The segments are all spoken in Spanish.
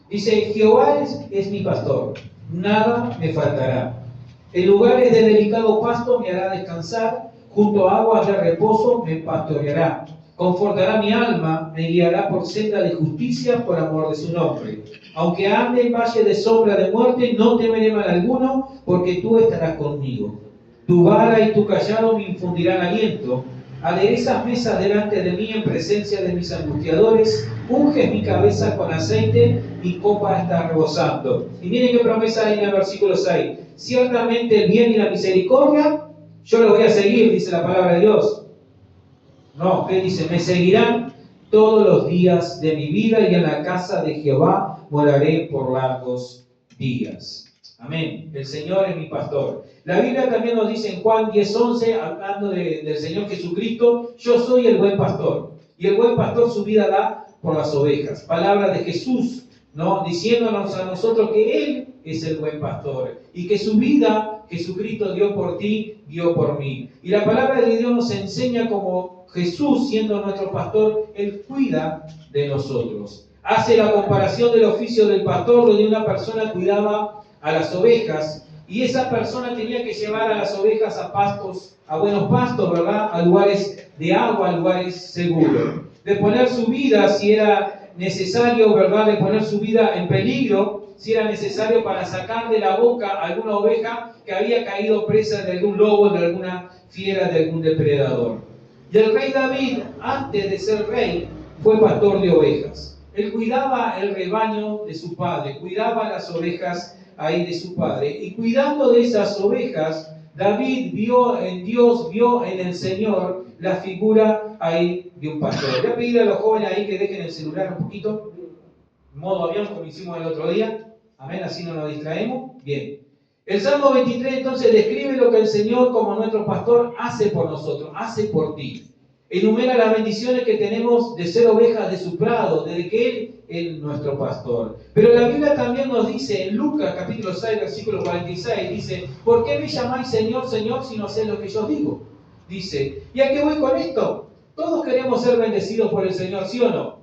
Dice, Jehová es mi pastor, nada me faltará. En lugares de delicado pasto me hará descansar, junto a aguas de reposo me pastoreará. Confortará mi alma, me guiará por senda de justicia por amor de su nombre. Aunque ande en valle de sombra de muerte, no temeré mal alguno, porque tú estarás conmigo. Tu vara y tu callado me infundirán aliento. Aderezas mesas delante de mí en presencia de mis angustiadores. Unges mi cabeza con aceite, mi copa está rebosando. Y miren qué promesa hay en el versículo 6. Ciertamente el bien y la misericordia, yo lo voy a seguir, dice la palabra de Dios. No, ¿qué dice? Me seguirán todos los días de mi vida y en la casa de Jehová moraré por largos días. Amén. El Señor es mi pastor. La Biblia también nos dice en Juan 10:11, hablando del Señor Jesucristo, yo soy el buen pastor. Y el buen pastor su vida da por las ovejas. Palabra de Jesús, ¿no? Diciéndonos a nosotros que Él es el buen pastor y que su vida Jesucristo dio por ti, dio por mí. Y la palabra de Dios nos enseña como Jesús, siendo nuestro pastor, Él cuida de nosotros. Hace la comparación del oficio del pastor, donde una persona cuidaba a las ovejas y esa persona tenía que llevar a las ovejas a pastos, a buenos pastos, ¿verdad? A lugares de agua, a lugares seguros. De poner su vida, si era necesario, ¿verdad? De poner su vida en peligro, si era necesario para sacar de la boca a alguna oveja que había caído presa de algún lobo, de alguna fiera, de algún depredador. Y el rey David, antes de ser rey, fue pastor de ovejas. Él cuidaba el rebaño de su padre, cuidaba las ovejas ahí de su padre. Y cuidando de esas ovejas, David vio en Dios, vio en el Señor la figura ahí de un pastor. Voy a pedirle a los jóvenes ahí que dejen el celular un poquito, modo avión, como hicimos el otro día. Amén, así no nos distraemos. Bien. El Salmo 23 entonces describe lo que el Señor como nuestro pastor hace por nosotros, hace por ti. Enumera las bendiciones que tenemos de ser ovejas de su prado, desde que Él es nuestro pastor. Pero la Biblia también nos dice en Lucas capítulo 6, versículo 46, dice, ¿por qué me llamáis Señor, Señor, si no hacéis lo que yo digo? Dice, ¿y a qué voy con esto? Todos queremos ser bendecidos por el Señor, ¿sí o no?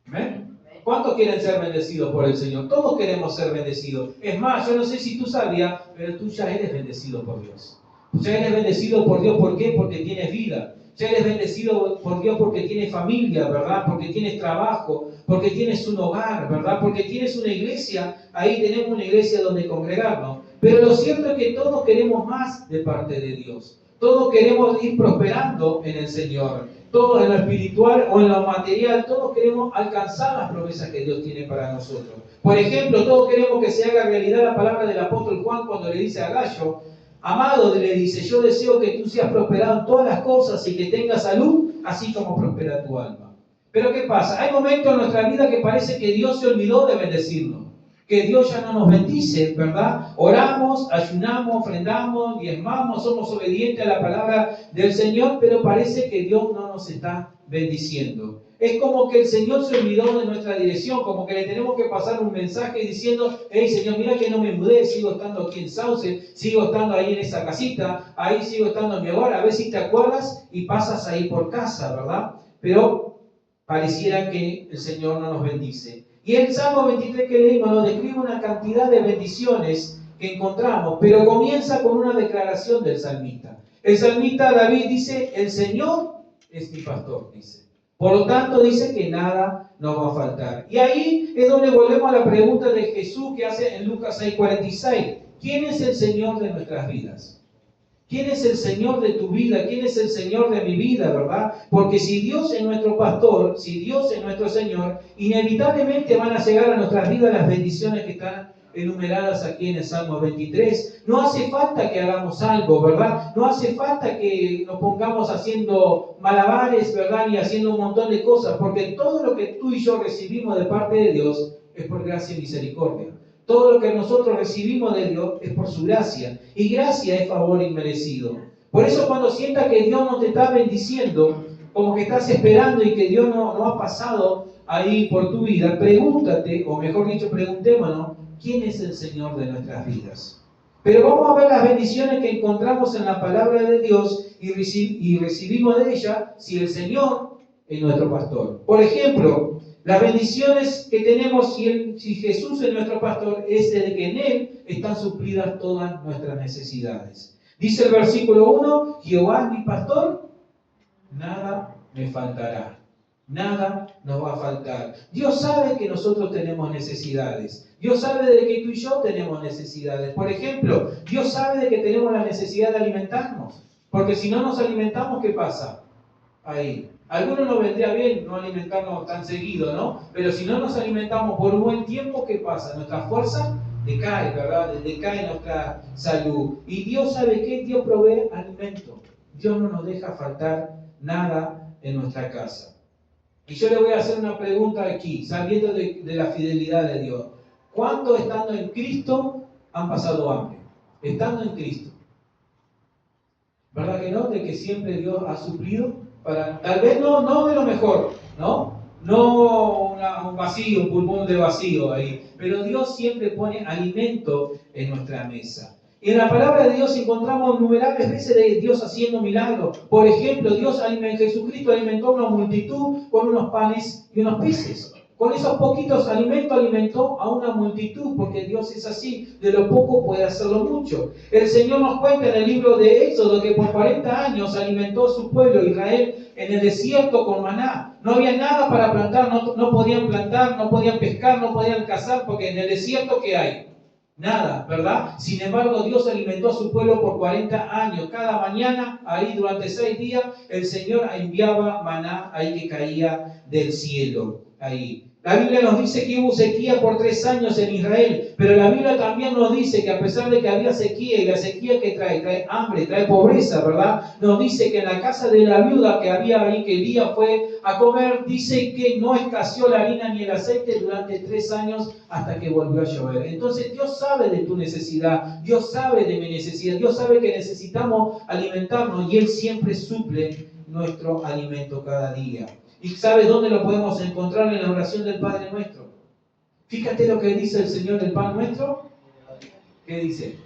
¿Amén? ¿Cuántos quieren ser bendecidos por el Señor? Todos queremos ser bendecidos. Es más, yo no sé si tú sabías, pero tú ya eres bendecido por Dios. Ya eres bendecido por Dios, ¿por qué? Porque tienes vida. Ya eres bendecido por Dios porque tienes familia, ¿verdad? Porque tienes trabajo, porque tienes un hogar, ¿verdad? Porque tienes una iglesia, ahí tenemos una iglesia donde congregarnos. Pero lo cierto es que todos queremos más de parte de Dios. Todos queremos ir prosperando en el Señor. Todos en lo espiritual o en lo material, todos queremos alcanzar las promesas que Dios tiene para nosotros. Por ejemplo, todos queremos que se haga realidad la palabra del apóstol Juan cuando le dice a Gallo, amado, le dice, yo deseo que tú seas prosperado en todas las cosas y que tengas salud, así como prospera tu alma. Pero ¿qué pasa? Hay momentos en nuestra vida que parece que Dios se olvidó de bendecirnos, que Dios ya no nos bendice, ¿verdad? Oramos, ayunamos, ofrendamos, diezmamos, somos obedientes a la palabra del Señor, pero parece que Dios no nos está bendiciendo. Es como que el Señor se olvidó de nuestra dirección, como que le tenemos que pasar un mensaje diciendo, hey Señor, mira que no me mudé, sigo estando aquí en Sauce, sigo estando ahí en esa casita, ahí sigo estando en mi hogar, a ver si te acuerdas y pasas ahí por casa, ¿verdad? Pero pareciera que el Señor no nos bendice. Y el Salmo 23 que leímos nos describe una cantidad de bendiciones que encontramos, pero comienza con una declaración del salmista. El salmista David dice, el Señor es mi pastor, dice. Por lo tanto, dice que nada nos va a faltar. Y ahí es donde volvemos a la pregunta de Jesús que hace en Lucas 6:46. ¿Quién es el Señor de nuestras vidas? ¿Quién es el Señor de tu vida? ¿Quién es el Señor de mi vida, verdad? Porque si Dios es nuestro pastor, si Dios es nuestro Señor, inevitablemente van a llegar a nuestras vidas las bendiciones que están enumeradas aquí en el Salmo 23. No hace falta que hagamos algo, ¿verdad? No hace falta que nos pongamos haciendo malabares, ¿verdad? Ni haciendo un montón de cosas, porque todo lo que tú y yo recibimos de parte de Dios es por gracia y misericordia. Todo lo que nosotros recibimos de Dios es por su gracia. Y gracia es favor inmerecido. Por eso cuando sientas que Dios no te está bendiciendo, como que estás esperando y que Dios no ha pasado ahí por tu vida, pregúntate, o mejor dicho, preguntémonos, ¿quién es el Señor de nuestras vidas? Pero vamos a ver las bendiciones que encontramos en la palabra de Dios y recibimos de ella si el Señor es nuestro pastor. Por ejemplo, Las bendiciones que tenemos si Jesús es nuestro pastor es de que en Él están suplidas todas nuestras necesidades. Dice el versículo 1, Jehová es mi pastor, nada me faltará. Nada nos va a faltar. Dios sabe que nosotros tenemos necesidades. Dios sabe de que tú y yo tenemos necesidades. Por ejemplo, Dios sabe de que tenemos la necesidad de alimentarnos. Porque si no nos alimentamos, ¿qué pasa? Ahí. A algunos nos vendría bien no alimentarnos tan seguido, ¿no? Pero si no nos alimentamos por un buen tiempo, ¿qué pasa? Nuestra fuerza decae, ¿verdad? Decae nuestra salud. Y Dios sabe que Dios provee alimento. Dios no nos deja faltar nada en nuestra casa. Y yo le voy a hacer una pregunta aquí, sabiendo de la fidelidad de Dios. ¿Cuántos estando en Cristo han pasado hambre? Estando en Cristo. ¿Verdad que no? De que siempre Dios ha suplido para, tal vez no de lo mejor, ¿no? No un vacío, un pulmón de vacío ahí. Pero Dios siempre pone alimento en nuestra mesa. Y en la palabra de Dios encontramos innumerables veces de Dios haciendo milagros. Por ejemplo, Jesucristo alimentó a una multitud con unos panes y unos peces. Con esos poquitos alimentos alimentó a una multitud, porque Dios es así, de lo poco puede hacerlo mucho. El Señor nos cuenta en el libro de Éxodo que por 40 años alimentó a su pueblo Israel en el desierto con maná. No había nada para plantar, no podían plantar, no podían pescar, no podían cazar, porque en el desierto ¿qué hay? Nada, ¿verdad? Sin embargo, Dios alimentó a su pueblo por 40 años. Cada mañana, ahí durante 6 días, el Señor enviaba maná ahí que caía del cielo. Ahí. La Biblia nos dice que hubo sequía por 3 años en Israel, pero la Biblia también nos dice que a pesar de que había sequía, y la sequía que trae hambre, trae pobreza, ¿verdad? Nos dice que en la casa de la viuda que había ahí, que Elías fue a comer, dice que no escaseó la harina ni el aceite durante 3 años hasta que volvió a llover. Entonces Dios sabe de tu necesidad, Dios sabe de mi necesidad, Dios sabe que necesitamos alimentarnos y Él siempre suple nuestro alimento cada día. ¿Y sabes dónde lo podemos encontrar? En la oración del Padre Nuestro. Fíjate lo que dice el Señor del Pan Nuestro. ¿Qué dice?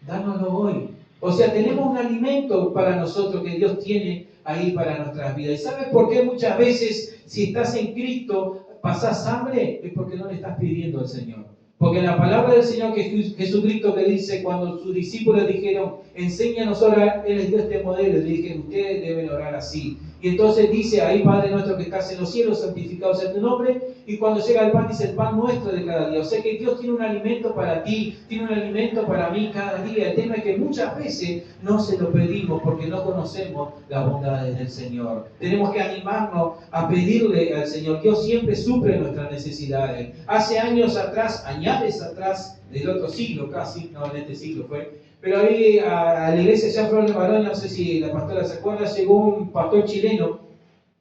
Dánoslo hoy. O sea, tenemos un alimento para nosotros que Dios tiene ahí para nuestras vidas. ¿Y sabes por qué muchas veces si estás en Cristo pasás hambre? Es porque no le estás pidiendo al Señor. Porque en la palabra del Señor que Jesucristo que dice, cuando sus discípulos dijeron, enséñanos a orar, Él les dio este modelo, y le dije, ustedes deben orar así. Y entonces dice ahí, Padre nuestro que estás en los cielos, santificado sea tu nombre. Y cuando llega el pan, dice el pan nuestro de cada día. O sea que Dios tiene un alimento para ti, tiene un alimento para mí cada día. El tema es que muchas veces no se lo pedimos porque no conocemos las bondades del Señor. Tenemos que animarnos a pedirle al Señor. Dios siempre suple nuestras necesidades. Hace años atrás, añades atrás, del otro siglo casi, no en este siglo fue, pero ahí a la iglesia ya Flor de Marón, no sé si la pastora se acuerda, llegó un pastor chileno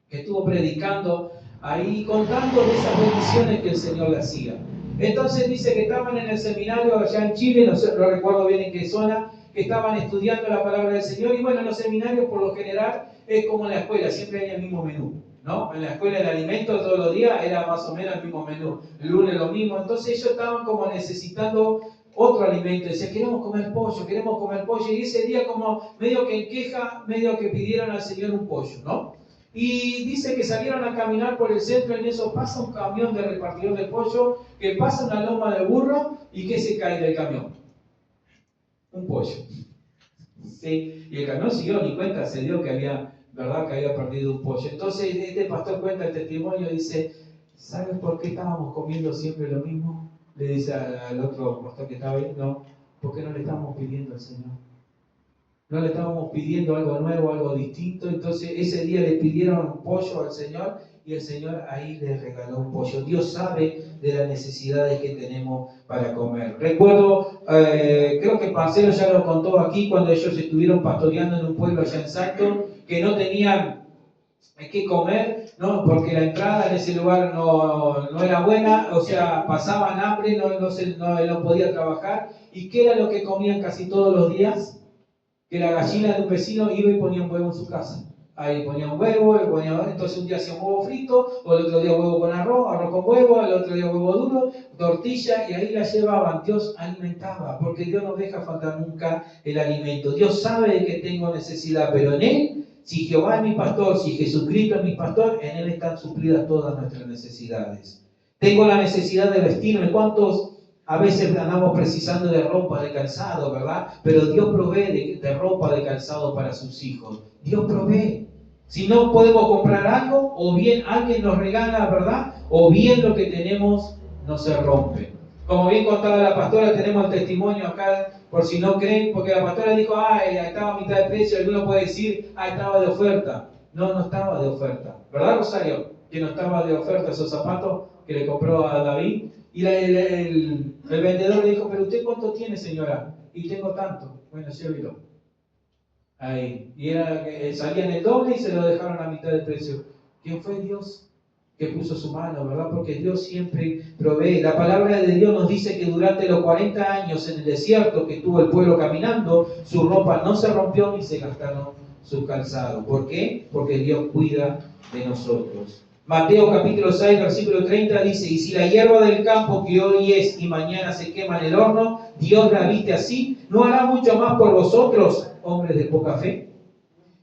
que estuvo predicando ahí, contando de esas bendiciones que el Señor le hacía. Entonces dice que estaban en el seminario allá en Chile, no recuerdo bien en qué zona, que estaban estudiando la palabra del Señor. Y bueno, en los seminarios por lo general es como en la escuela, siempre hay el mismo menú, ¿no? En la escuela el alimento todos los días era más o menos el mismo menú, el lunes lo mismo. Entonces ellos estaban como necesitando otro alimento, decía, queremos comer pollo, y ese día como medio que en queja, medio que pidieron al Señor un pollo, ¿no? Y dice que salieron a caminar por el centro, en eso pasa un camión de repartidor de pollo, que pasa una loma de burro, y que se cae del camión. Un pollo. Sí, y el camión siguió, ni cuenta se dio que había, ¿verdad? Que había perdido un pollo. Entonces este pastor cuenta el testimonio, dice, ¿sabes por qué estábamos comiendo siempre lo mismo? Le dice al otro pastor que estaba ahí, no, porque no le estábamos pidiendo al Señor. No le estábamos pidiendo algo nuevo, algo distinto. Entonces ese día le pidieron un pollo al Señor y el Señor ahí les regaló un pollo. Dios sabe de las necesidades que tenemos para comer. Recuerdo, creo que Marcelo ya lo contó aquí, cuando ellos estuvieron pastoreando en un pueblo allá en Salto, que no tenían qué comer, ¿no? Porque la entrada en ese lugar no era buena, o sea, pasaban hambre, no podía trabajar. ¿Y qué era lo que comían casi todos los días? Que la gallina de un vecino iba y ponía un huevo en su casa. Ahí ponía un huevo, entonces un día hacía un huevo frito, o el otro día huevo con arroz con huevo, el otro día huevo duro, tortilla, y ahí la llevaban. Dios alimentaba, porque Dios no deja faltar nunca el alimento. Dios sabe que tengo necesidad, pero en Él Si Jehová es mi pastor, si Jesucristo es mi pastor, en Él están suplidas todas nuestras necesidades. Tengo la necesidad de vestirme. ¿Cuántos a veces andamos precisando de ropa, de calzado, verdad? Pero Dios provee de ropa, de calzado para sus hijos. Dios provee. Si no podemos comprar algo, o bien alguien nos regala, ¿verdad? O bien lo que tenemos no se rompe. Como bien contaba la pastora, tenemos el testimonio acá, por si no creen, porque la pastora dijo, estaba a mitad de precio. Alguno puede decir, estaba de oferta. No, no estaba de oferta. ¿Verdad, Rosario? Que no estaba de oferta esos zapatos que le compró a David. Y el vendedor le dijo, pero ¿usted cuánto tiene, señora? Y tengo tanto. Bueno, llévelo. Ahí. Y era que salían el doble y se lo dejaron a mitad de precio. ¿Quién fue Dios que puso su mano, verdad? Porque Dios siempre provee. La palabra de Dios nos dice que durante los 40 años en el desierto que tuvo el pueblo caminando, su ropa no se rompió ni se gastaron sus calzados. ¿Por qué? Porque Dios cuida de nosotros. Mateo capítulo 6, versículo 30 dice, y si la hierba del campo que hoy es y mañana se quema en el horno, Dios la viste así, ¿no hará mucho más por vosotros, hombres de poca fe?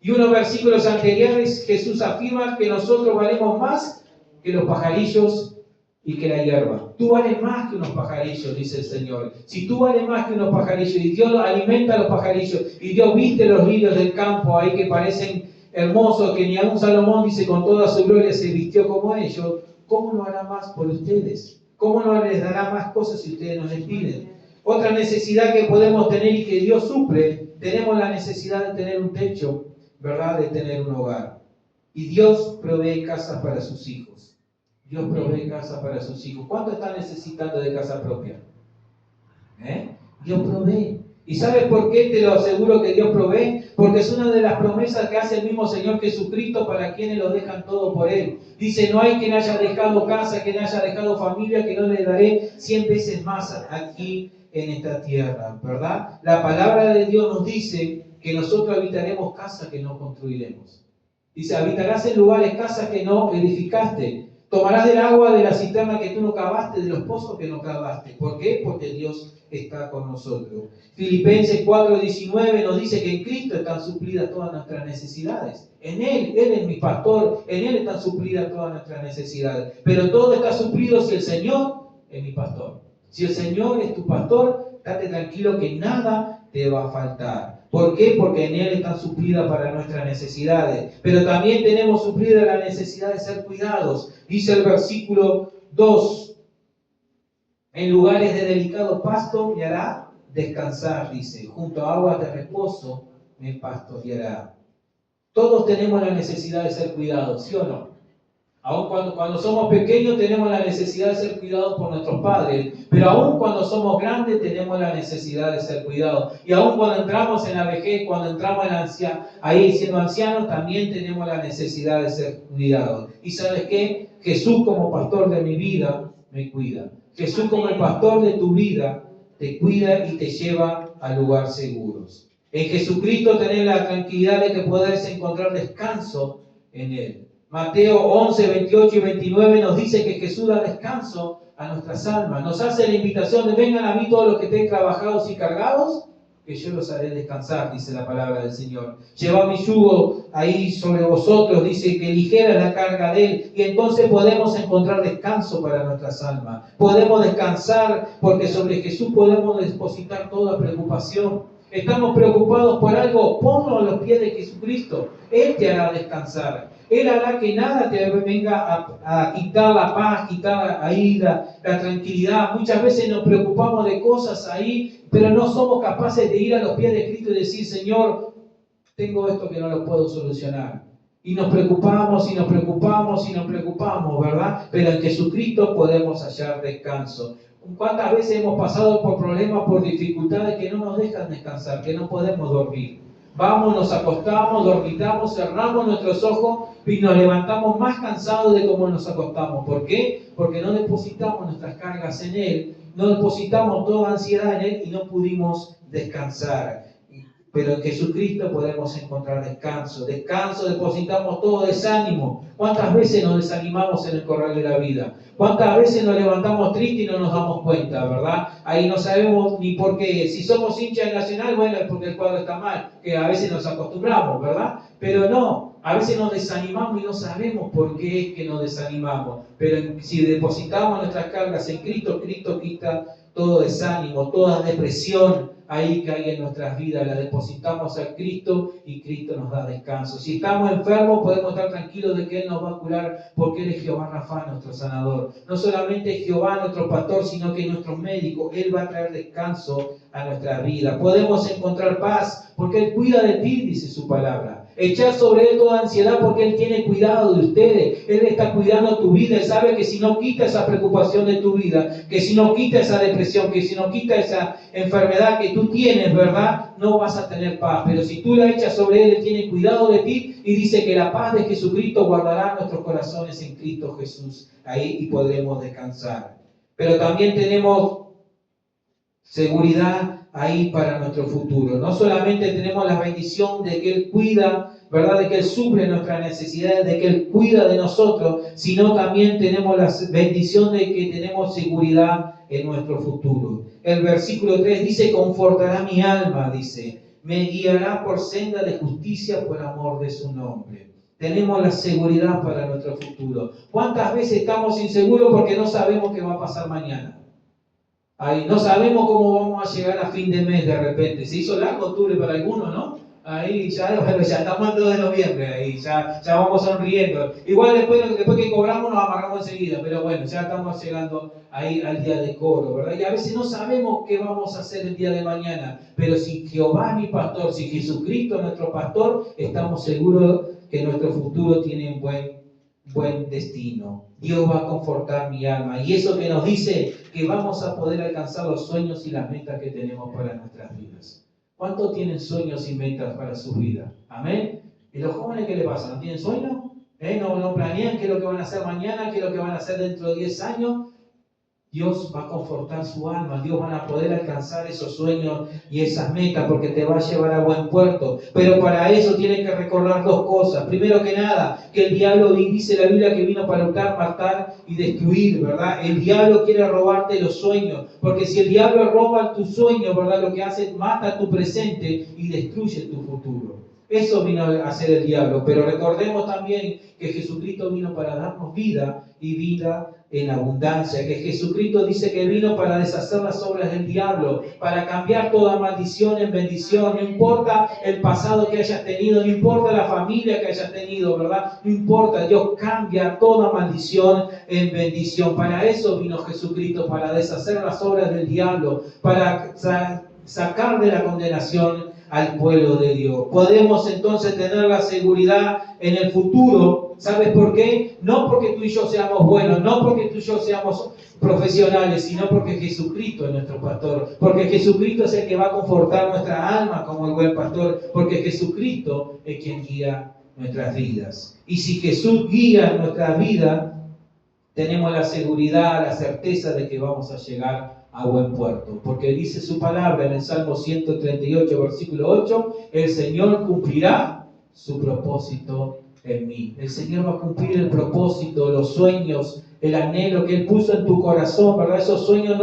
Y unos versículos anteriores, Jesús afirma que nosotros valemos más que los pajarillos y que la hierba. Tú vales más que unos pajarillos, dice el Señor. Si tú vales más que unos pajarillos y Dios alimenta a los pajarillos y Dios viste los lirios del campo ahí que parecen hermosos, que ni aun Salomón dice con toda su gloria se vistió como ellos, ¿cómo no hará más por ustedes? ¿Cómo no les dará más cosas si ustedes no les piden? Otra necesidad que podemos tener y que Dios suple, tenemos la necesidad de tener un techo, ¿verdad? De tener un hogar. Y Dios provee casas para sus hijos. Dios provee casa para sus hijos. ¿Cuánto están necesitando de casa propia? Dios provee. ¿Y sabes por qué te lo aseguro que Dios provee? Porque es una de las promesas que hace el mismo Señor Jesucristo para quienes lo dejan todo por Él. Dice, no hay quien haya dejado casa, quien haya dejado familia, que no le daré 100 veces más aquí en esta tierra, ¿verdad? La palabra de Dios nos dice que nosotros habitaremos casas que no construiremos. Dice, habitarás en lugares, casas que no edificaste. Tomarás del agua de la cisterna que tú no cavaste, de los pozos que no cavaste. ¿Por qué? Porque Dios está con nosotros. Filipenses 4:19 nos dice que en Cristo están suplidas todas nuestras necesidades. En Él es mi pastor, en Él están suplidas todas nuestras necesidades. Pero todo está suplido si el Señor es mi pastor. Si el Señor es tu pastor, date tranquilo que nada te va a faltar. ¿Por qué? Porque en Él están suplidas para nuestras necesidades. Pero también tenemos suplida la necesidad de ser cuidados. Dice el versículo 2, en lugares de delicado pasto me hará descansar, dice, junto a aguas de reposo me pastoreará. Todos tenemos la necesidad de ser cuidados, ¿sí o no? Aún cuando somos pequeños tenemos la necesidad de ser cuidados por nuestros padres, pero aún cuando somos grandes tenemos la necesidad de ser cuidados. Y aún cuando entramos en la vejez, cuando entramos ahí siendo ancianos, también tenemos la necesidad de ser cuidados. ¿Y sabes qué? Jesús como pastor de mi vida me cuida. Jesús como el pastor de tu vida te cuida y te lleva a lugares seguros. En Jesucristo tenés la tranquilidad de que podés encontrar descanso en Él. Mateo 11, 28 y 29 nos dice que Jesús da descanso a nuestras almas. Nos hace la invitación de vengan a mí todos los que estén trabajados y cargados, que yo los haré descansar, dice la palabra del Señor. Llevad mi yugo ahí sobre vosotros, dice que ligera es la carga de Él. Y entonces podemos encontrar descanso para nuestras almas. Podemos descansar porque sobre Jesús podemos depositar toda preocupación. Estamos preocupados por algo, ponlo a los pies de Jesucristo. Él te hará descansar. Él hará que nada te venga a quitar la paz, quitar ahí la tranquilidad. Muchas veces nos preocupamos de cosas ahí, pero no somos capaces de ir a los pies de Cristo y decir, Señor, tengo esto que no lo puedo solucionar. Y nos preocupamos, y nos preocupamos, y nos preocupamos, ¿verdad? Pero en Jesucristo podemos hallar descanso. ¿Cuántas veces hemos pasado por problemas, por dificultades que no nos dejan descansar, que no podemos dormir? Vamos, nos acostamos, dormitamos, cerramos nuestros ojos y nos levantamos más cansados de cómo nos acostamos. ¿Por qué? Porque no depositamos nuestras cargas en Él, no depositamos toda ansiedad en Él y no pudimos descansar. Pero en Jesucristo podemos encontrar descanso. Descanso, depositamos todo desánimo. ¿Cuántas veces nos desanimamos en el correr de la vida? ¿Cuántas veces nos levantamos tristes y no nos damos cuenta, verdad? Ahí no sabemos ni por qué. Si somos hinchas del Nacional, bueno, es porque el cuadro está mal, que a veces nos acostumbramos, ¿verdad? Pero no, a veces nos desanimamos y no sabemos por qué es que nos desanimamos. Pero si depositamos nuestras cargas en Cristo, Cristo quita todo desánimo, toda depresión ahí que hay en nuestras vidas, la depositamos a Cristo y Cristo nos da descanso. Si estamos enfermos, podemos estar tranquilos de que Él nos va a curar, porque Él es Jehová Rafa, nuestro sanador. No solamente es Jehová nuestro pastor, sino que es nuestro médico. Él va a traer descanso a nuestra vida. Podemos encontrar paz, porque Él cuida de ti, dice su palabra. Echar sobre Él toda ansiedad, porque Él tiene cuidado de ustedes. Él está cuidando tu vida. Él sabe que si no quita esa preocupación de tu vida, que si no quita esa depresión, que si no quita esa enfermedad que tú tienes, ¿verdad? No vas a tener paz. Pero si tú la echas sobre Él, Él tiene cuidado de ti y dice que la paz de Jesucristo guardará nuestros corazones en Cristo Jesús. Ahí y podremos descansar. Pero también tenemos seguridad ahí para nuestro futuro. No solamente tenemos la bendición de que Él cuida, ¿verdad? De que Él suple nuestras necesidades, de que Él cuida de nosotros, sino también tenemos la bendición de que tenemos seguridad en nuestro futuro. El versículo 3 dice: confortará mi alma, dice, me guiará por senda de justicia por amor de su nombre. Tenemos la seguridad para nuestro futuro. ¿Cuántas veces estamos inseguros porque no sabemos qué va a pasar mañana? Ahí no sabemos cómo vamos a llegar a fin de mes de repente. Se hizo largo octubre para algunos, ¿no? Ahí ya, bueno, ya estamos en 2 de noviembre, ahí ya vamos sonriendo. Igual después que cobramos nos amarramos enseguida, pero bueno, ya estamos llegando ahí al día de cobro, ¿verdad? Y a veces no sabemos qué vamos a hacer el día de mañana, pero si Jehová es mi pastor, si Jesucristo es nuestro pastor, estamos seguros que nuestro futuro tiene un buen destino. Dios va a confortar mi alma. Y eso que nos dice que vamos a poder alcanzar los sueños y las metas que tenemos para nuestras vidas. ¿Cuántos tienen sueños y metas para su vida? Amén. ¿Y los jóvenes qué le pasa? ¿No tienen sueños? ¿No planean qué es lo que van a hacer mañana? ¿Qué es lo que van a hacer dentro de 10 años? Dios va a confortar su alma. Dios va a poder alcanzar esos sueños y esas metas porque te va a llevar a buen puerto. Pero para eso tienes que recordar 2 cosas. Primero que nada, que el diablo, dice la Biblia, que vino para hurtar, matar y destruir, ¿verdad? El diablo quiere robarte los sueños. Porque si el diablo roba tus sueños, ¿verdad? Lo que hace, mata tu presente y destruye tu futuro. Eso vino a hacer el diablo. Pero recordemos también que Jesucristo vino para darnos vida y vida en abundancia, que Jesucristo dice que vino para deshacer las obras del diablo, para cambiar toda maldición en bendición. No importa el pasado que hayas tenido, no importa la familia que hayas tenido, ¿verdad? No importa, Dios cambia toda maldición en bendición. Para eso vino Jesucristo, para deshacer las obras del diablo, para sacar de la condenación al pueblo de Dios. Podemos entonces tener la seguridad en el futuro. ¿Sabes por qué? No porque tú y yo seamos buenos, no porque tú y yo seamos profesionales, sino porque Jesucristo es nuestro pastor, porque Jesucristo es el que va a confortar nuestra alma como el buen pastor, porque Jesucristo es quien guía nuestras vidas. Y si Jesús guía nuestra vida, tenemos la seguridad, la certeza de que vamos a llegar a buen puerto, porque dice su palabra en el Salmo 138, versículo 8, el Señor cumplirá su propósito en mí. El Señor va a cumplir el propósito, los sueños, el anhelo que Él puso en tu corazón, ¿verdad? Esos sueños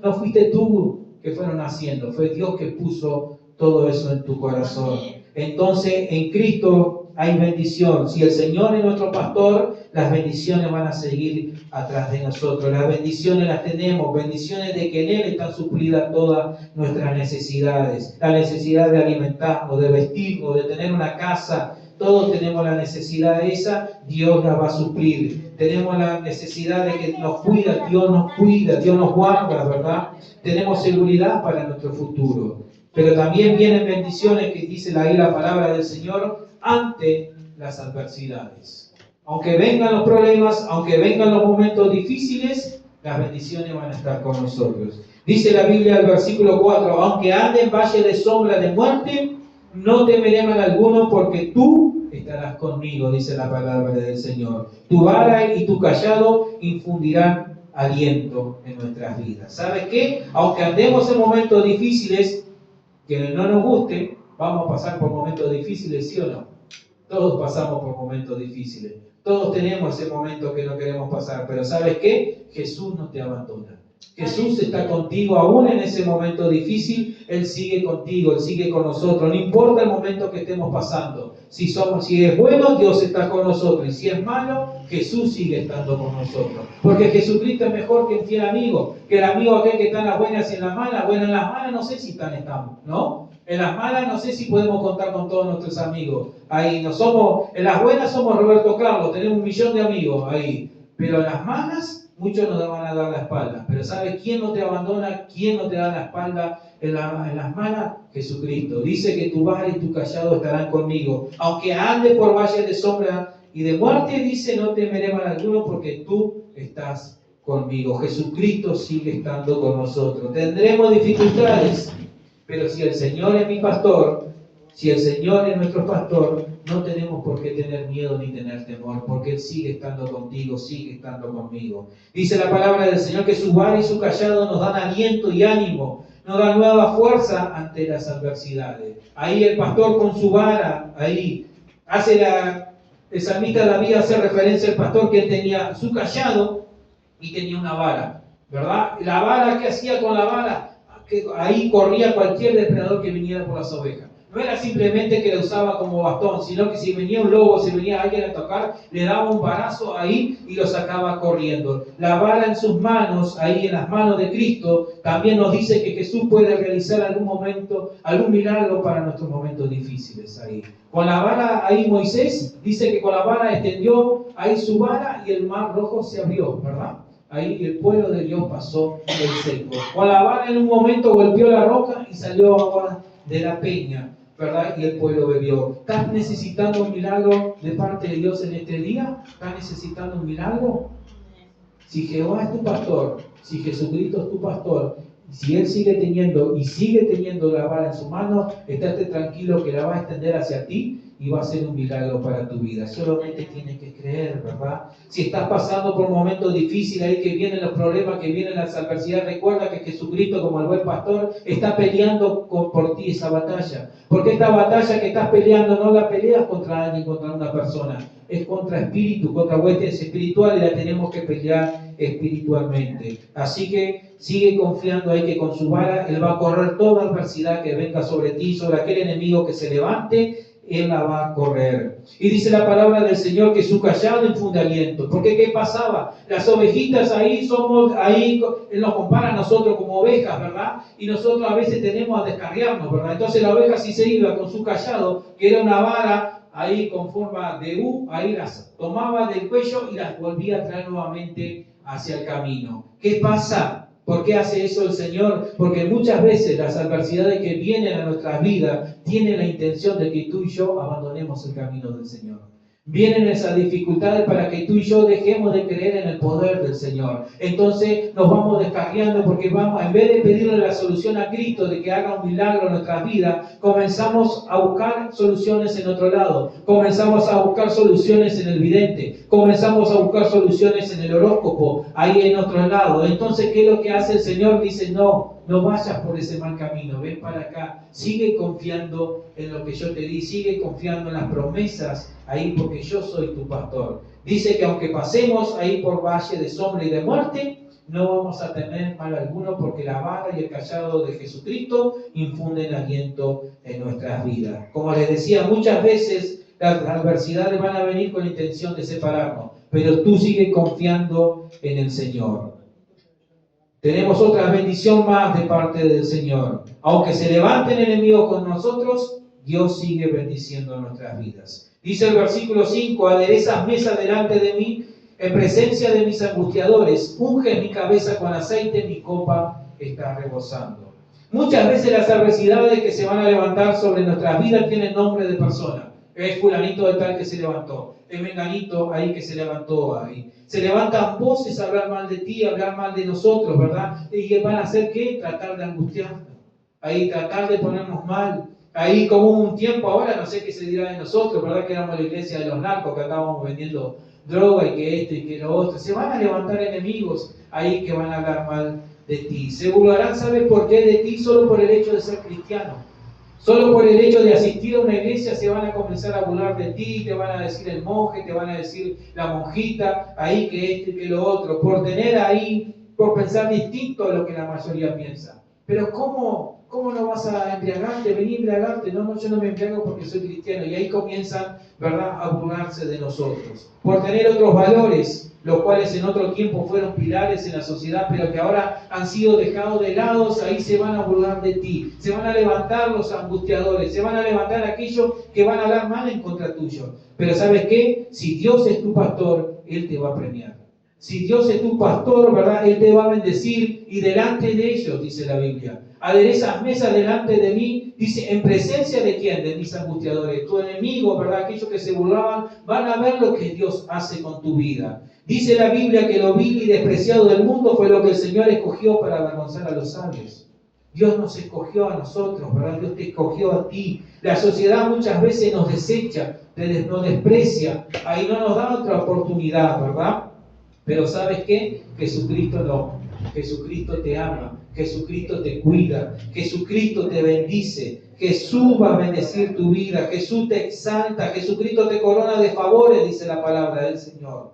no fuiste tú que fueron haciendo, fue Dios que puso todo eso en tu corazón. Entonces, en Cristo hay bendición. Si el Señor es nuestro pastor, las bendiciones van a seguir atrás de nosotros. Las bendiciones las tenemos, bendiciones de que en Él están suplidas todas nuestras necesidades. La necesidad de alimentarnos, de vestirnos, de tener una casa. Todos tenemos la necesidad esa, Dios la va a suplir. Tenemos la necesidad de que nos cuida, Dios nos guarda, ¿verdad? Tenemos seguridad para nuestro futuro. Pero también vienen bendiciones que dice ahí la palabra del Señor ante las adversidades. Aunque vengan los problemas, aunque vengan los momentos difíciles, las bendiciones van a estar con nosotros. Dice la Biblia, el versículo 4, aunque ande en valle de sombra de muerte, no temeré mal alguno, porque tú estarás conmigo, dice la palabra del Señor. Tu vara y tu cayado infundirán aliento en nuestras vidas. ¿Sabes qué? Aunque andemos en momentos difíciles, que no nos guste, Vamos a pasar por momentos difíciles, ¿sí o no? Todos pasamos por momentos difíciles. Todos tenemos ese momento que no queremos pasar, pero ¿sabes qué? Jesús no te abandona. Jesús está contigo aún en ese momento difícil. Él sigue contigo, Él sigue con nosotros. No importa el momento que estemos pasando. Si es bueno, Dios está con nosotros. Y si es malo, Jesús sigue estando con nosotros. Porque Jesucristo es mejor que un fiel amigo. Que el amigo aquel que está en las buenas y en las malas. Bueno, en las malas no sé si estamos, ¿no? En las malas no sé si podemos contar con todos nuestros amigos. Ahí no somos, en las buenas somos Roberto Carlos, tenemos 1.000.000 de amigos ahí. Pero en las malas, muchos nos van a dar la espalda. Pero ¿sabe quién no te abandona? ¿Quién no te da la espalda en las malas? Jesucristo. Dice que tu vara y tu callado estarán conmigo. Aunque ande por valles de sombra y de muerte, dice, no temeré mal alguno porque tú estás conmigo. Jesucristo sigue estando con nosotros. Tendremos dificultades. Pero si el Señor es mi pastor, si el Señor es nuestro pastor, no tenemos por qué tener miedo ni tener temor, porque Él sigue estando contigo, sigue estando conmigo. Dice la palabra del Señor que su vara y su callado nos dan aliento y ánimo, nos dan nueva fuerza ante las adversidades. Ahí el pastor con su vara, ahí hace el salmista David hace referencia al pastor que tenía su callado y tenía una vara, ¿verdad? La vara, ¿qué hacía con la vara? Que ahí corría cualquier depredador que viniera por las ovejas. No era simplemente que la usaba como bastón, sino que si venía un lobo, si venía alguien a tocar, le daba un varazo ahí y lo sacaba corriendo. La vara en sus manos, ahí en las manos de Cristo, también nos dice que Jesús puede realizar algún momento, algún milagro para nuestros momentos difíciles ahí. Con la vara ahí Moisés dice que con la vara extendió ahí su vara y el mar rojo se abrió, ¿verdad? Ahí el pueblo de Dios pasó el seco. Con la vara en un momento golpeó la roca y salió agua de la peña, ¿verdad? Y el pueblo bebió. ¿Estás necesitando un milagro de parte de Dios en este día? ¿Estás necesitando un milagro? Si Jehová es tu pastor, si Jesucristo es tu pastor, si Él sigue teniendo la vara en su mano, estate tranquilo que la va a extender hacia ti y va a ser un milagro para tu vida. Solamente tienes que creer, ¿verdad? Si estás pasando por momentos difíciles, ahí que vienen los problemas, que vienen las adversidades, recuerda que Jesucristo, como el buen pastor, está peleando por ti esa batalla. Porque esta batalla que estás peleando no la peleas contra alguien, contra una persona. Es contra espíritus, contra huestes espirituales, y la tenemos que pelear espiritualmente. Así que sigue confiando ahí que con su vara Él va a correr toda adversidad que venga sobre ti, sobre aquel enemigo que se levante. Él la va a correr. Y dice la palabra del Señor que su callado infunde aliento. Porque ¿qué pasaba? Las ovejitas ahí Él nos compara a nosotros como ovejas, ¿verdad? Y nosotros a veces tenemos a descarriarnos, ¿verdad? Entonces la oveja si se iba con su callado, que era una vara ahí con forma de U, ahí las tomaba del cuello y las volvía a traer nuevamente hacia el camino. ¿Qué pasa? ¿Por qué hace eso el Señor? Porque muchas veces las adversidades que vienen a nuestras vidas tienen la intención de que tú y yo abandonemos el camino del Señor. Vienen esas dificultades para que tú y yo dejemos de creer en el poder del Señor. Entonces nos vamos descarriando porque en vez de pedirle la solución a Cristo de que haga un milagro en nuestras vidas, comenzamos a buscar soluciones en otro lado. Comenzamos a buscar soluciones en el vidente. Comenzamos a buscar soluciones en el horóscopo, ahí en otro lado. Entonces, ¿qué es lo que hace el Señor? Dice, no vayas por ese mal camino, ven para acá. Sigue confiando en lo que yo te di, sigue confiando en las promesas ahí porque yo soy tu pastor. Dice que aunque pasemos ahí por valle de sombra y de muerte, no vamos a tener mal alguno porque la vara y el callado de Jesucristo infunden aliento en nuestras vidas. Como les decía, muchas veces las adversidades van a venir con la intención de separarnos, pero tú sigue confiando en el Señor. Tenemos otra bendición más de parte del Señor. Aunque se levanten enemigos con nosotros, Dios sigue bendiciendo nuestras vidas. Dice el versículo 5, aderezas mesa delante de mí, en presencia de mis angustiadores, unge mi cabeza con aceite, mi copa está rebosando. Muchas veces las adversidades que se van a levantar sobre nuestras vidas tienen nombre de persona. Es fulanito de tal que se levantó, es menganito ahí que se levantó ahí. Se levantan voces a hablar mal de ti, a hablar mal de nosotros, ¿verdad? ¿Y van a hacer qué? Tratar de angustiarnos, ahí tratar de ponernos mal. Ahí como un tiempo ahora, no sé qué se dirá de nosotros, ¿verdad? Que éramos la iglesia de los narcos, que andábamos vendiendo droga y que esto y que lo otro. Se van a levantar enemigos ahí que van a hablar mal de ti. Se burlarán, ¿sabes por qué? De ti solo por el hecho de ser cristiano. Solo por el hecho de asistir a una iglesia se van a comenzar a burlar de ti, te van a decir el monje, te van a decir la monjita, ahí que esto y que lo otro, por tener ahí, por pensar distinto a lo que la mayoría piensa. Pero ¿cómo no vas a embriagarte? Vení a embriagarte. No, yo no me embriago porque soy cristiano. Y ahí comienzan, ¿verdad?, a burlarse de nosotros. Por tener otros valores, los cuales en otro tiempo fueron pilares en la sociedad, pero que ahora han sido dejados de lado, ahí se van a burlar de ti. Se van a levantar los angustiadores, se van a levantar aquellos que van a hablar mal en contra tuyo. Pero ¿sabes qué? Si Dios es tu pastor, Él te va a premiar. Si Dios es tu pastor, ¿verdad?, Él te va a bendecir y delante de ellos, dice la Biblia. Aderezas mesas delante de mí, dice, ¿en presencia de quién? De mis angustiadores. Tu enemigo, ¿verdad?, aquellos que se burlaban, van a ver lo que Dios hace con tu vida. Dice la Biblia que lo vil y despreciado del mundo fue lo que el Señor escogió para avergonzar a los sabios. Dios nos escogió a nosotros, ¿verdad? Dios te escogió a ti. La sociedad muchas veces nos desecha, nos desprecia, ahí no nos da otra oportunidad, ¿verdad? Pero ¿sabes qué? Jesucristo no. Jesucristo te ama, Jesucristo te cuida, Jesucristo te bendice, Jesús va a bendecir tu vida, Jesús te exalta, Jesucristo te corona de favores, dice la palabra del Señor.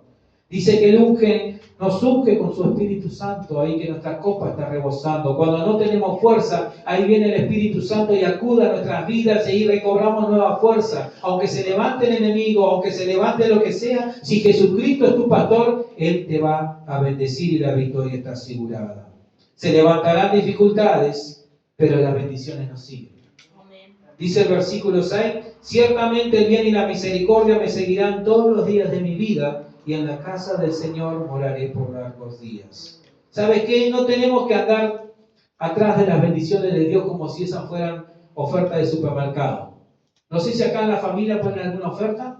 Dice que nos unge con su Espíritu Santo, ahí que nuestra copa está rebosando. Cuando no tenemos fuerza, ahí viene el Espíritu Santo y acude a nuestras vidas y ahí recobramos nueva fuerza. Aunque se levante el enemigo, aunque se levante lo que sea, si Jesucristo es tu pastor, Él te va a bendecir y la victoria está asegurada. Se levantarán dificultades, pero las bendiciones nos siguen. Dice el versículo 6, ciertamente el bien y la misericordia me seguirán todos los días de mi vida, y en la casa del Señor moraré por largos días. ¿Sabes qué? No tenemos que andar atrás de las bendiciones de Dios como si esas fueran ofertas de supermercado. No sé si acá en la familia ponen alguna oferta.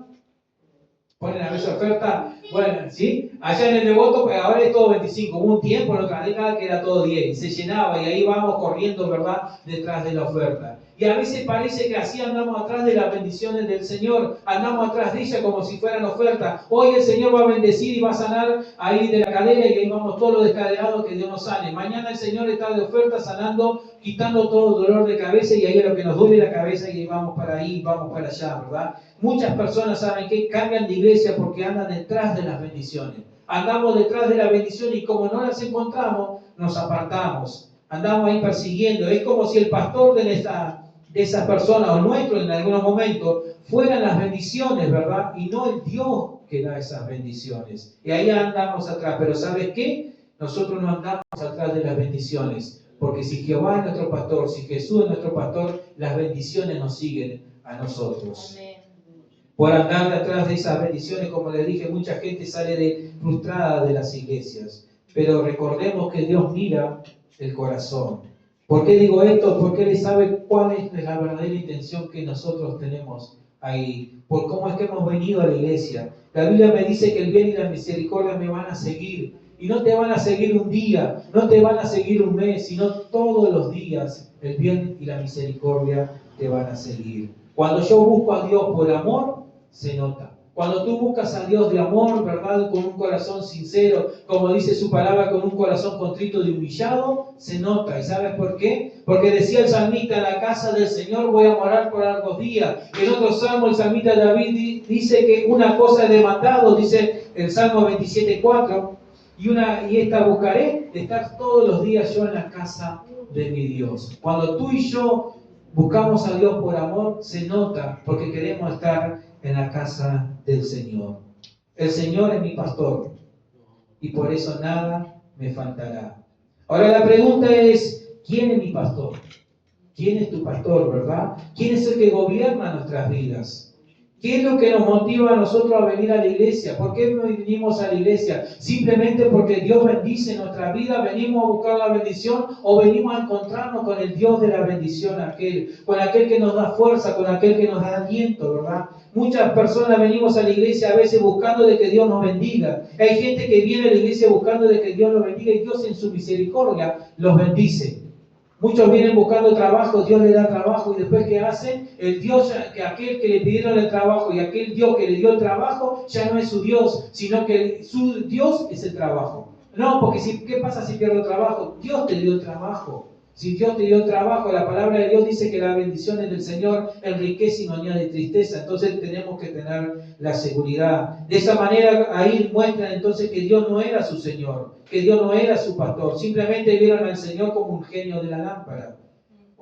¿Ponen a veces oferta? Bueno, ¿sí? Allá en el Devoto, pues ahora es todo 25. Hubo un tiempo en otra década que era todo 10. Y se llenaba y ahí vamos corriendo, ¿verdad?, detrás de la oferta. Y a veces parece que así andamos atrás de las bendiciones del Señor. Andamos atrás de ella como si fueran ofertas. Hoy el Señor va a bendecir y va a sanar ahí de la cadera y ahí vamos todos los descadenados que Dios nos sane. Mañana el Señor está de oferta sanando, quitando todo dolor de cabeza y ahí es lo que nos duele la cabeza y ahí vamos para ahí, vamos para allá, ¿verdad? Muchas personas saben que cambian de iglesia porque andan detrás de las bendiciones. Andamos detrás de las bendiciones y como no las encontramos, nos apartamos. Andamos ahí persiguiendo. Es como si el pastor de esas personas o nuestro en algunos momentos fueran las bendiciones, ¿verdad? Y no el Dios que da esas bendiciones. Y ahí andamos atrás. Pero ¿sabes qué? Nosotros no andamos atrás de las bendiciones. Porque si Jehová es nuestro pastor, si Jesús es nuestro pastor, las bendiciones nos siguen a nosotros. Amén. Por andar detrás de esas bendiciones, como les dije, mucha gente sale frustrada de las iglesias. Pero recordemos que Dios mira el corazón. ¿Por qué digo esto? Porque Él sabe cuál es la verdadera intención que nosotros tenemos ahí. Por cómo es que hemos venido a la iglesia. La Biblia me dice que el bien y la misericordia me van a seguir. Y no te van a seguir un día, no te van a seguir un mes, sino todos los días el bien y la misericordia te van a seguir. Cuando yo busco a Dios por amor, se nota. Cuando tú buscas a Dios de amor, ¿verdad?, con un corazón sincero, como dice su palabra, con un corazón contrito y humillado, se nota. ¿Y sabes por qué? Porque decía el salmista, en la casa del Señor voy a morar por largos días. En otro salmo, el salmista David dice que una cosa he demandado, dice el Salmo 27:4, y esta buscaré, de estar todos los días yo en la casa de mi Dios. Cuando tú y yo buscamos a Dios por amor, se nota, porque queremos estar en la casa del Señor. El Señor es mi pastor y por eso nada me faltará. Ahora la pregunta es, ¿quién es mi pastor? ¿Quién es tu pastor, verdad? ¿Quién es el que gobierna nuestras vidas? ¿Qué es lo que nos motiva a nosotros a venir a la iglesia? ¿Por qué no venimos a la iglesia? ¿Simplemente porque Dios bendice nuestra vida? ¿Venimos a buscar la bendición o venimos a encontrarnos con el Dios de la bendición, con aquel que nos da fuerza, con aquel que nos da aliento, ¿verdad? Muchas personas venimos a la iglesia a veces buscando de que Dios nos bendiga. Hay gente que viene a la iglesia buscando de que Dios nos bendiga y Dios en su misericordia los bendice. Muchos vienen buscando trabajo, Dios le da trabajo y después ¿qué hacen? El Dios, que aquel que le pidieron el trabajo y aquel Dios que le dio el trabajo ya no es su Dios, sino que su Dios es el trabajo. No, porque ¿qué pasa si pierdo trabajo? Dios te dio el trabajo. Si Dios te dio trabajo, la palabra de Dios dice que las bendiciones del Señor enriquece y no añade tristeza. Entonces tenemos que tener la seguridad. De esa manera ahí muestran entonces que Dios no era su Señor, que Dios no era su pastor. Simplemente vieron al Señor como un genio de la lámpara.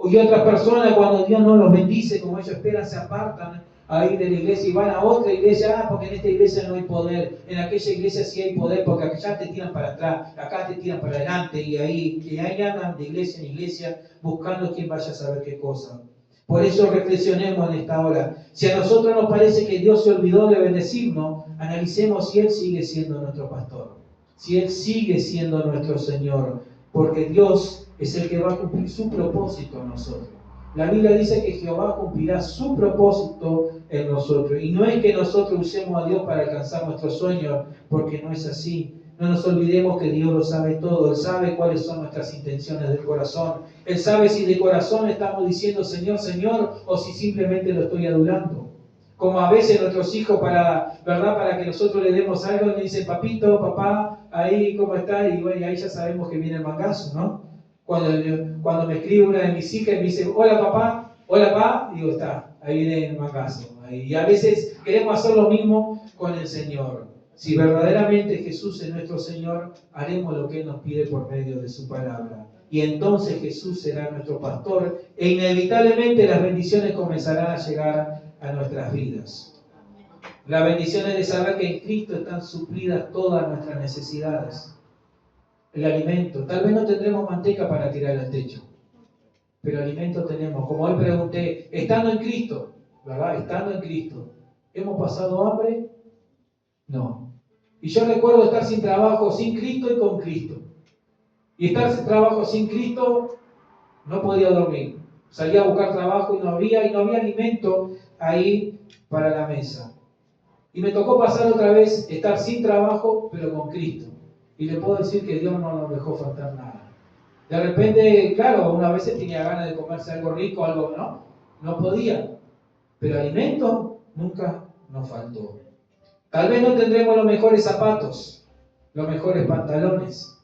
Y otras personas cuando Dios no los bendice como ellos esperan se apartan ahí de la iglesia y van a otra iglesia, porque en esta iglesia no hay poder, en aquella iglesia sí hay poder, porque allá te tiran para atrás, acá te tiran para adelante, y ahí andan de iglesia en iglesia buscando quién vaya a saber qué cosa. Por eso reflexionemos en esta hora. Si a nosotros nos parece que Dios se olvidó de bendecirnos, analicemos si Él sigue siendo nuestro pastor, si Él sigue siendo nuestro Señor, porque Dios es el que va a cumplir su propósito en nosotros. La Biblia dice que Jehová cumplirá su propósito en nosotros. Y no es que nosotros usemos a Dios para alcanzar nuestros sueños, porque no es así. No nos olvidemos que Dios lo sabe todo. Él sabe cuáles son nuestras intenciones del corazón. Él sabe si de corazón estamos diciendo Señor, Señor, o si simplemente lo estoy adulando. Como a veces nuestros hijos, para que nosotros le demos algo, le dicen, papito, papá, ahí, ¿cómo está? Y bueno, ahí ya sabemos que viene el mangazo, ¿no? Cuando me escribe una de mis hijas y me dice, hola papá, digo, está, ahí viene el mangazo. Y a veces queremos hacer lo mismo con el Señor. Si verdaderamente Jesús es nuestro Señor, haremos lo que Él nos pide por medio de su palabra. Y entonces Jesús será nuestro pastor e inevitablemente las bendiciones comenzarán a llegar a nuestras vidas. La bendición es de saber que en Cristo están suplidas todas nuestras necesidades. El alimento. Tal vez no tendremos manteca para tirar al techo, pero alimento tenemos. Como hoy pregunté, estando en Cristo, ¿verdad? Estando en Cristo, ¿hemos pasado hambre? No. Y yo recuerdo estar sin trabajo, sin Cristo y con Cristo. Y estar sin trabajo, sin Cristo, no podía dormir. Salía a buscar trabajo y no había alimento ahí para la mesa. Y me tocó pasar otra vez, estar sin trabajo, pero con Cristo. Y le puedo decir que Dios no nos dejó faltar nada. De repente, claro, una vez tenía ganas de comerse algo rico, algo, no podía. Pero alimento nunca nos faltó. Tal vez no tendremos los mejores zapatos, los mejores pantalones,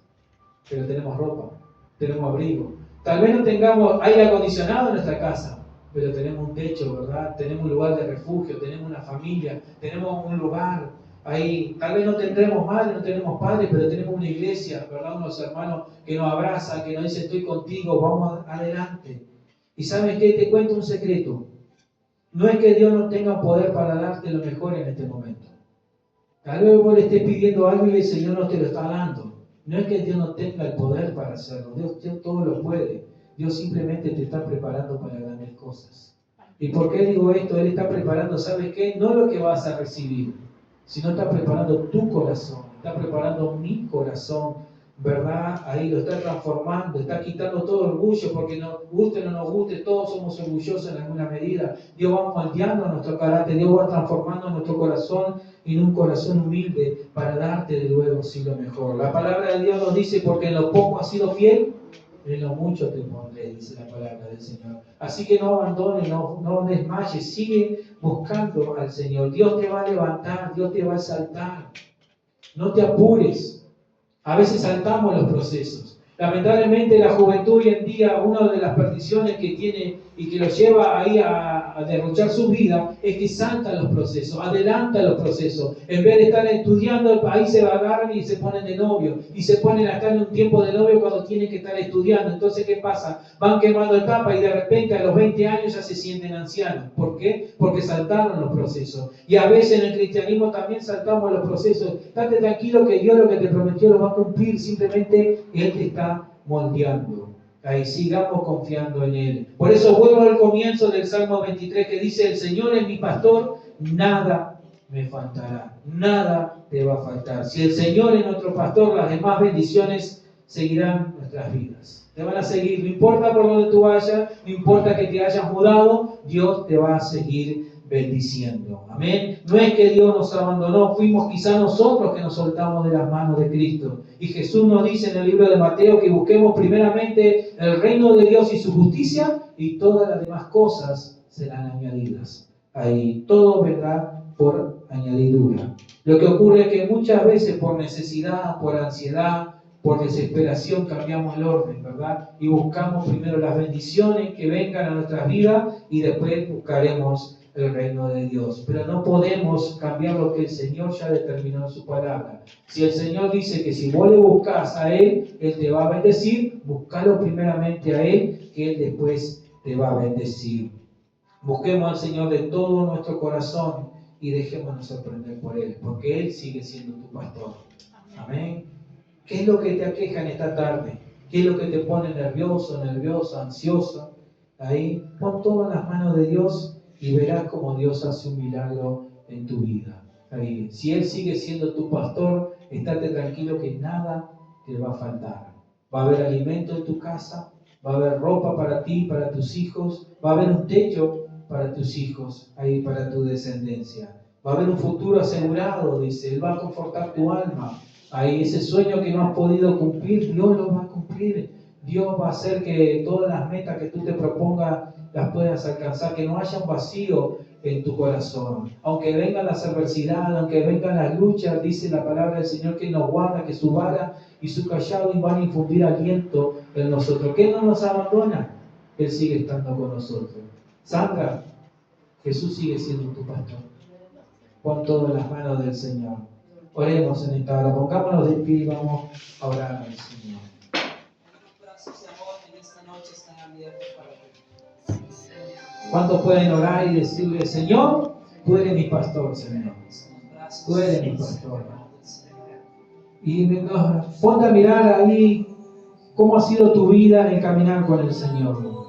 pero tenemos ropa, tenemos abrigo. Tal vez no tengamos aire acondicionado en nuestra casa, pero tenemos un techo, ¿verdad? Tenemos un lugar de refugio, tenemos una familia, tenemos un lugar ahí. Tal vez no tendremos madre, no tenemos padre, pero tenemos una iglesia, ¿verdad? Unos hermanos que nos abrazan, que nos dicen, estoy contigo, vamos adelante. Y ¿sabes qué? Te cuento un secreto. No es que Dios no tenga poder para darte lo mejor en este momento. Tal vez vos le estés pidiendo algo y el Señor no te lo está dando. No es que Dios no tenga el poder para hacerlo. Dios todo lo puede. Dios simplemente te está preparando para grandes cosas. ¿Y por qué digo esto? Él está preparando, ¿sabes qué? No lo que vas a recibir, sino está preparando tu corazón. Está preparando mi corazón, ¿verdad? Ahí lo está transformando, está quitando todo orgullo, porque nos guste o no nos guste, todos somos orgullosos en alguna medida. Dios va moldeando nuestro carácter, Dios va transformando nuestro corazón en un corazón humilde para darte de luego sí lo mejor. La palabra de Dios nos dice, porque en lo poco has sido fiel, en lo mucho te pondré, dice la palabra del Señor. Así que no abandones, no desmayes, sigue buscando al Señor. Dios te va a levantar, Dios te va a exaltar. No te apures. A veces saltamos los procesos. Lamentablemente la juventud hoy en día, una de las perdiciones que tiene y que lo lleva ahí a derrochar su vida, es que salta los procesos, adelanta los procesos. En vez de estar estudiando, ahí se agarran y se ponen de novio. Y se ponen a estar en un tiempo de novio cuando tienen que estar estudiando. Entonces, ¿qué pasa? Van quemando etapas y de repente a los 20 años ya se sienten ancianos. ¿Por qué? Porque saltaron los procesos. Y a veces en el cristianismo también saltamos los procesos. Estate tranquilo que Dios lo que te prometió lo va a cumplir. Simplemente Él te está moldeando. Ahí sigamos confiando en Él. Por eso vuelvo al comienzo del Salmo 23 que dice, el Señor es mi pastor, nada me faltará, nada te va a faltar. Si el Señor es nuestro pastor, las demás bendiciones seguirán nuestras vidas. Te van a seguir, no importa por donde tú vayas, no importa que te hayas mudado, Dios te va a seguir bendiciendo. Amén. No es que Dios nos abandonó, fuimos quizá nosotros que nos soltamos de las manos de Cristo. Y Jesús nos dice en el libro de Mateo que busquemos primeramente el reino de Dios y su justicia, y todas las demás cosas serán añadidas. Ahí todo vendrá por añadidura. Lo que ocurre es que muchas veces por necesidad, por ansiedad, por desesperación cambiamos el orden, ¿verdad? Y buscamos primero las bendiciones que vengan a nuestras vidas y después buscaremos el reino de Dios. Pero no podemos cambiar lo que el Señor ya determinó en su palabra. Si el Señor dice que si vos le buscas a Él, Él te va a bendecir, buscalo primeramente a Él, que Él después te va a bendecir. Busquemos al Señor de todo nuestro corazón y dejémonos sorprender por Él, porque Él sigue siendo tu pastor. Amén. ¿Qué es lo que te aqueja en esta tarde? ¿Qué es lo que te pone nervioso, nerviosa, ansioso? Ahí, pon todo en las manos de Dios y verás cómo Dios hace un milagro en tu vida. Ahí, si Él sigue siendo tu pastor, estate tranquilo que nada te va a faltar. Va a haber alimento en tu casa, va a haber ropa para ti, para tus hijos, va a haber un techo para tus hijos, ahí para tu descendencia. Va a haber un futuro asegurado, dice, Él va a confortar tu alma. Ahí ese sueño que no has podido cumplir, Dios lo va a cumplir. Dios va a hacer que todas las metas que tú te propongas las puedas alcanzar, que no haya un vacío en tu corazón. Aunque vengan las adversidades, aunque vengan las luchas, dice la palabra del Señor que nos guarda, que su vara y su callado van a infundir aliento en nosotros. Que Él no nos abandona, Él sigue estando con nosotros. Sandra, Jesús sigue siendo tu pastor. Pon todo en las manos del Señor. Oremos en esta hora, pongámonos de pie y vamos a orar al Señor. Los brazos de amor en esta noche están abiertos para ti. ¿Cuántos pueden orar y decirle, Señor, tú eres mi pastor, Señor? Tú eres mi pastor. Y ponte a mirar ahí cómo ha sido tu vida en el caminar con el Señor.